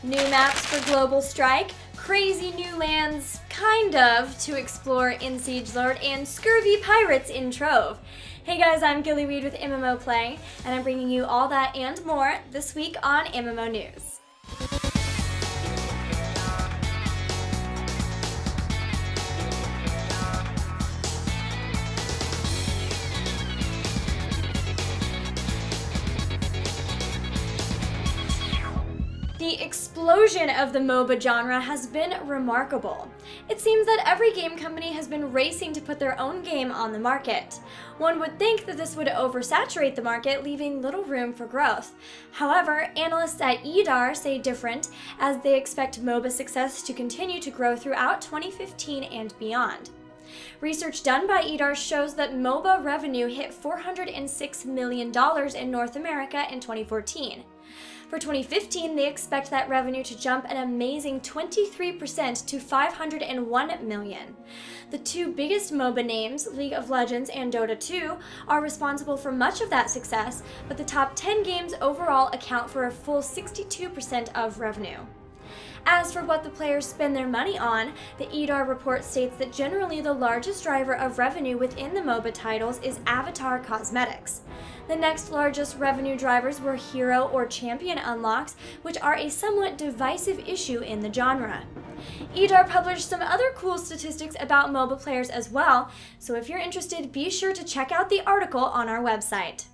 New maps for Global Strike, crazy new lands, kind of, to explore in Siegelord, and scurvy pirates in Trove. Hey guys, I'm Gillyweed with MMO Play, and I'm bringing you all that and more this week on MMO News. The explosion of the MOBA genre has been remarkable. It seems that every game company has been racing to put their own game on the market. One would think that this would oversaturate the market, leaving little room for growth. However, analysts at EDAR say different, as they expect MOBA success to continue to grow throughout 2015 and beyond. Research done by EDAR shows that MOBA revenue hit $406 million in North America in 2014. For 2015, they expect that revenue to jump an amazing 23% to $501 million. The two biggest MOBA names, League of Legends and Dota 2, are responsible for much of that success, but the top 10 games overall account for a full 62% of revenue. As for what the players spend their money on, the EDAR report states that generally the largest driver of revenue within the MOBA titles is avatar cosmetics. The next largest revenue drivers were hero or champion unlocks, which are a somewhat divisive issue in the genre. EDAR published some other cool statistics about MOBA players as well, so if you're interested, be sure to check out the article on our website.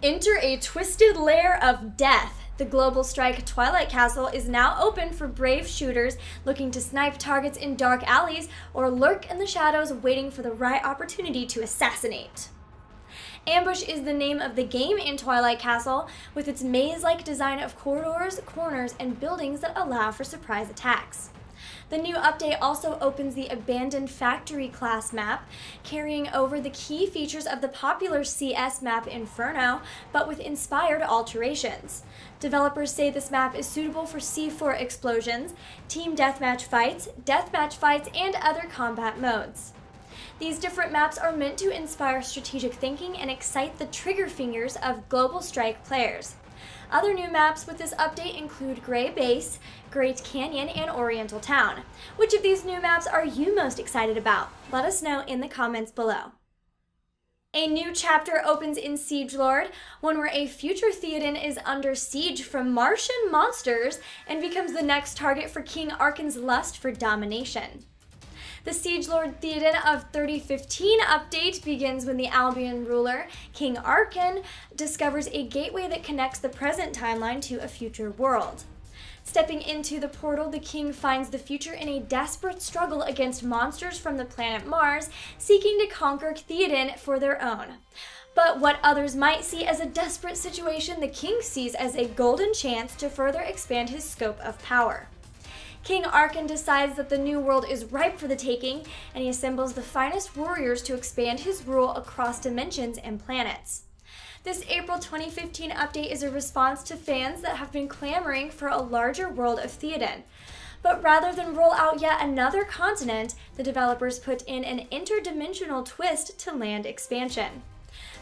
Enter a twisted lair of death. The Global Strike Twilight Castle is now open for brave shooters looking to snipe targets in dark alleys or lurk in the shadows waiting for the right opportunity to assassinate. Ambush is the name of the game in Twilight Castle, with its maze-like design of corridors, corners, and buildings that allow for surprise attacks. The new update also opens the Abandoned Factory class map, carrying over the key features of the popular CS map Inferno, but with inspired alterations. Developers say this map is suitable for C4 explosions, team deathmatch fights, and other combat modes. These different maps are meant to inspire strategic thinking and excite the trigger fingers of Global Strike players. Other new maps with this update include Grey Base, Great Canyon, and Oriental Town. Which of these new maps are you most excited about? Let us know in the comments below. A new chapter opens in Siegelord, one where a future Theoden is under siege from Martian monsters and becomes the next target for King Arken's lust for domination. The Siegelord Theoden of 3015 update begins when the Albion ruler, King Arken, discovers a gateway that connects the present timeline to a future world. Stepping into the portal, the king finds the future in a desperate struggle against monsters from the planet Mars, seeking to conquer Theoden for their own. But what others might see as a desperate situation, the king sees as a golden chance to further expand his scope of power. King Arken decides that the new world is ripe for the taking, and he assembles the finest warriors to expand his rule across dimensions and planets. This April 2015 update is a response to fans that have been clamoring for a larger world of Theoden. But rather than roll out yet another continent, the developers put in an interdimensional twist to land expansion.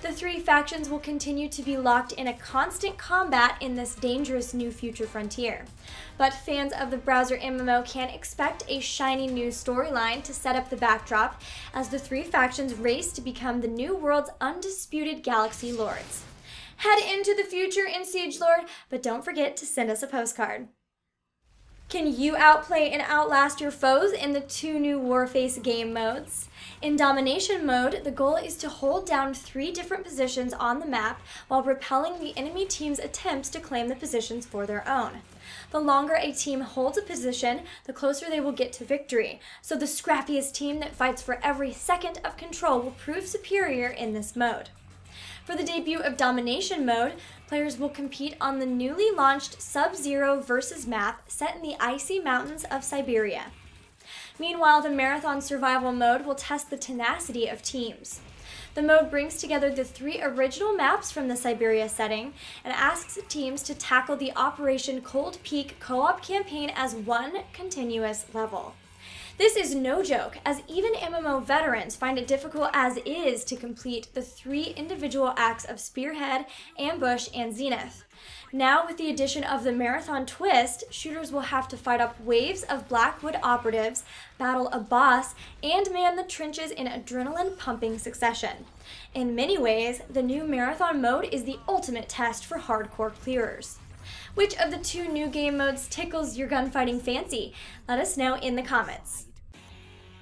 The three factions will continue to be locked in a constant combat in this dangerous new future frontier. But fans of the browser MMO can expect a shiny new storyline to set up the backdrop as the three factions race to become the new world's undisputed galaxy lords. Head into the future in Siegelord, but don't forget to send us a postcard. Can you outplay and outlast your foes in the two new Warface game modes? In Domination mode, the goal is to hold down 3 different positions on the map while repelling the enemy team's attempts to claim the positions for their own. The longer a team holds a position, the closer they will get to victory, so the scrappiest team that fights for every second of control will prove superior in this mode. For the debut of Domination mode, players will compete on the newly launched Sub-Zero versus map set in the icy mountains of Siberia. Meanwhile, the Marathon Survival mode will test the tenacity of teams. The mode brings together the 3 original maps from the Siberia setting and asks teams to tackle the Operation Cold Peak co-op campaign as one continuous level. This is no joke, as even MMO veterans find it difficult as is to complete the 3 individual acts of Spearhead, Ambush, and Zenith. Now, with the addition of the marathon twist, shooters will have to fight up waves of Blackwood operatives, battle a boss, and man the trenches in adrenaline-pumping succession. In many ways, the new marathon mode is the ultimate test for hardcore clearers. Which of the two new game modes tickles your gunfighting fancy? Let us know in the comments.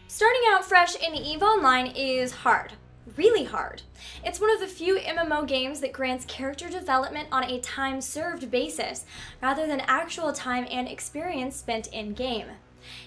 Starting out fresh in EVE Online is hard. Really hard. It's one of the few MMO games that grants character development on a time-served basis, rather than actual time and experience spent in-game.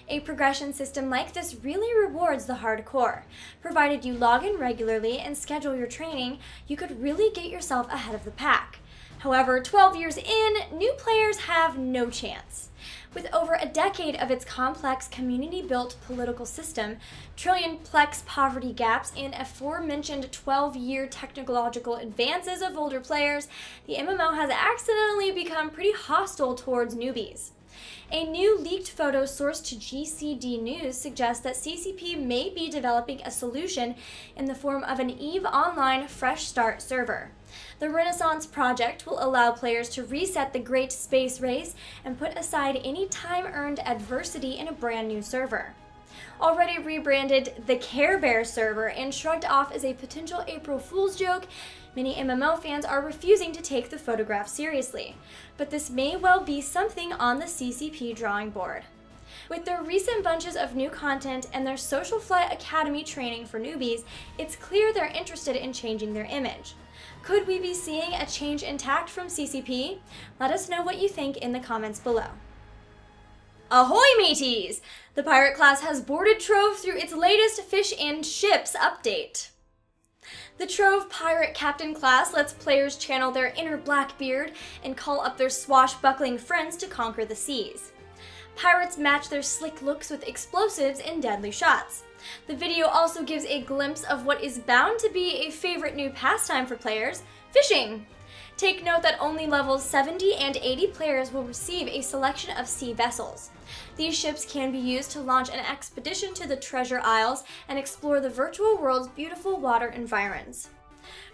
A progression system like this really rewards the hardcore. Provided you log in regularly and schedule your training, you could really get yourself ahead of the pack. However, 12 years in, new players have no chance. With over a decade of its complex community-built political system, trillion-plex poverty gaps, and aforementioned 12-year technological advances of older players, the MMO has accidentally become pretty hostile towards newbies. A new leaked photo sourced to GCD News suggests that CCP may be developing a solution in the form of an EVE Online Fresh Start server. The Renaissance project will allow players to reset the Great Space Race and put aside any time-earned adversity in a brand new server. Already rebranded the Care Bear server and shrugged off as a potential April Fool's joke, many MMO fans are refusing to take the photograph seriously. But this may well be something on the CCP drawing board. With their recent bunches of new content and their Social Flight Academy training for newbies, it's clear they're interested in changing their image. Could we be seeing a change in tact from CCP? Let us know what you think in the comments below. Ahoy mateys! The pirate class has boarded Trove through its latest Fish and Ships update. The Trove Pirate Captain class lets players channel their inner Blackbeard and call up their swashbuckling friends to conquer the seas. Pirates match their slick looks with explosives and deadly shots. The video also gives a glimpse of what is bound to be a favorite new pastime for players, fishing. Take note that only levels 70 and 80 players will receive a selection of sea vessels. These ships can be used to launch an expedition to the Treasure Isles and explore the virtual world's beautiful water environs.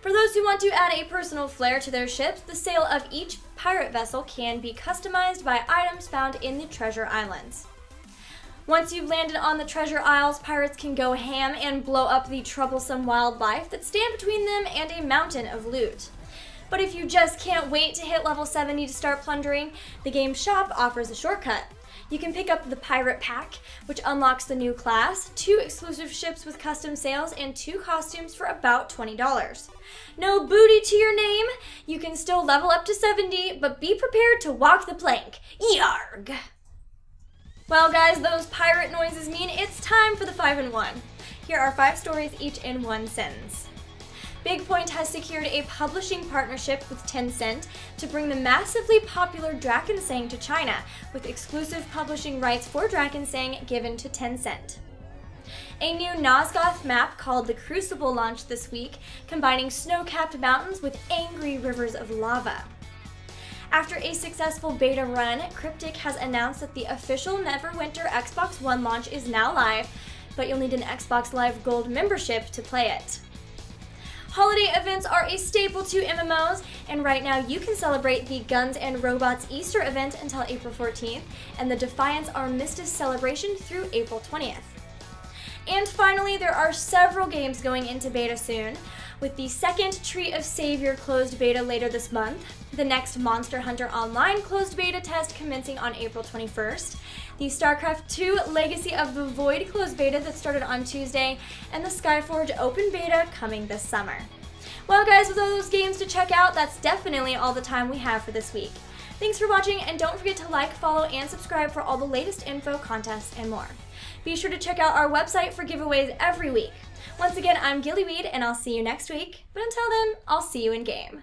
For those who want to add a personal flair to their ships, the sail of each pirate vessel can be customized by items found in the Treasure Islands. Once you've landed on the Treasure Isles, pirates can go ham and blow up the troublesome wildlife that stand between them and a mountain of loot. But if you just can't wait to hit level 70 to start plundering, the game's shop offers a shortcut. You can pick up the Pirate Pack, which unlocks the new class, 2 exclusive ships with custom sails, and 2 costumes for about $20. No booty to your name, you can still level up to 70, but be prepared to walk the plank. Yarg! Well guys, those pirate noises mean it's time for the 5 in 1. Here are 5 stories each in one sentence. BigPoint has secured a publishing partnership with Tencent to bring the massively popular Drakensang to China, with exclusive publishing rights for Drakensang given to Tencent. A new Nosgoth map called the Crucible launched this week, combining snow-capped mountains with angry rivers of lava. After a successful beta run, Cryptic has announced that the official Neverwinter Xbox One launch is now live, but you'll need an Xbox Live Gold membership to play it. Holiday events are a staple to MMOs, and right now you can celebrate the Guns N' Robots Easter event until April 14th, and the Defiance Armistice celebration through April 20th. And finally, there are several games going into beta soon, with the second Tree of Savior closed beta later this month, the next Monster Hunter Online closed beta test commencing on April 21st, the StarCraft 2 Legacy of the Void closed beta that started on Tuesday, and the Skyforge open beta coming this summer. Well guys, with all those games to check out, that's definitely all the time we have for this week. Thanks for watching, and don't forget to like, follow, and subscribe for all the latest info, contests, and more. Be sure to check out our website for giveaways every week. Once again, I'm Gillyweed, and I'll see you next week. But until then, I'll see you in game.